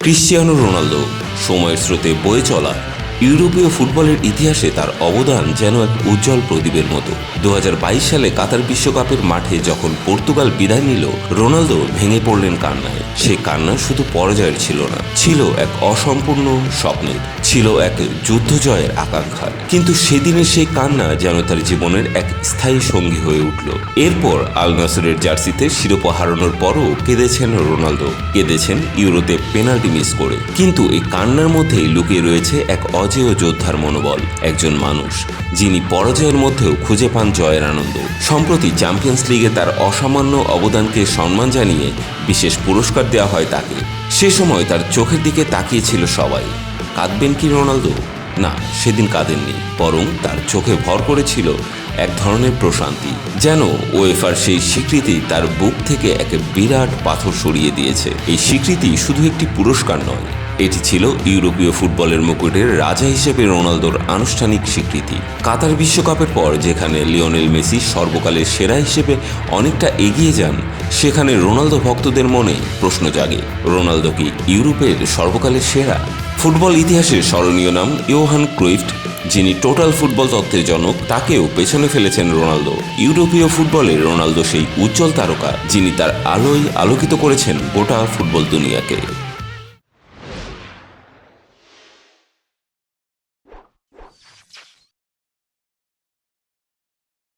Cristiano Ronaldo সময়ের স্রোতে বয়ে চলা ইউরোপীয় ফুটবলের ইতিহাসে তার অবদান যেন এক উজ্জ্বল প্রদীপের মতো। 2022 সালে কাতার বিশ্বকাপের মাঠে যখন পর্তুগাল বিদায় নিল, রোনালদো ভেঙে পড়লেন কান্নায়। সে কান্না শুধু পরাজয়ের ছিল না, ছিল এক অসম্পূর্ণ স্বপ্নের, ছিল এক যুদ্ধ জয়ের আকাঙ্ক্ষার। কিন্তু সেদিনের সেই কান্না যেন তার জীবনের এক স্থায়ী সঙ্গী হয়ে উঠল। এরপর আল নাসরের জার্সিতে শিরোপা হারানোর পরও কেঁদেছেন রোনালদো, কেঁদেছেন ইউরোতে পেনাল্টি মিস করে। কিন্তু এই কান্নার মধ্যেই লুকিয়ে রয়েছে এক অজেয় যোদ্ধার মনোবল, একজন মানুষ যিনি পরাজয়ের মধ্যেও খুঁজে পান জয়ের আনন্দ। সম্প্রতি চ্যাম্পিয়ন্স লিগে তার অসামান্য অবদানকে সম্মান জানিয়ে বিশেষ পুরস্কার দেওয়া হয় তাকে। সে সময় তার চোখের দিকে তাকিয়েছিল সবাই। কাঁদবেন কি রোনালদো? না, সেদিন কাঁদেননি, বরং তার চোখে ভর করেছিল এক ধরনের প্রশান্তি, যেন ওয়েফার সেই স্বীকৃতি তার বুক থেকে এক বিরাট পাথর সরিয়ে দিয়েছে। এই স্বীকৃতি শুধু একটি পুরস্কার নয়, এটি ছিল ইউরোপীয় ফুটবলের মুকুটের রাজা হিসেবে রোনালদোর আনুষ্ঠানিক স্বীকৃতি। কাতার বিশ্বকাপের পর যেখানে লিওনেল মেসি সর্বকালের সেরা হিসেবে অনেকটা এগিয়ে যান, সেখানে রোনালদো ভক্তদের মনে প্রশ্ন জাগে, রোনালদো কি ইউরোপের সর্বকালের সেরা? ফুটবল ইতিহাসের স্মরণীয় নাম ইয়োহান ক্রুইফ, যিনি টোটাল ফুটবল তত্ত্বের জনক, তাকেও পেছনে ফেলেছেন রোনালদো। ইউরোপীয় ফুটবলে রোনালদো সেই উজ্জ্বল তারকা, যিনি তার আলোয় আলোকিত করেছেন গোটা ফুটবল দুনিয়াকে।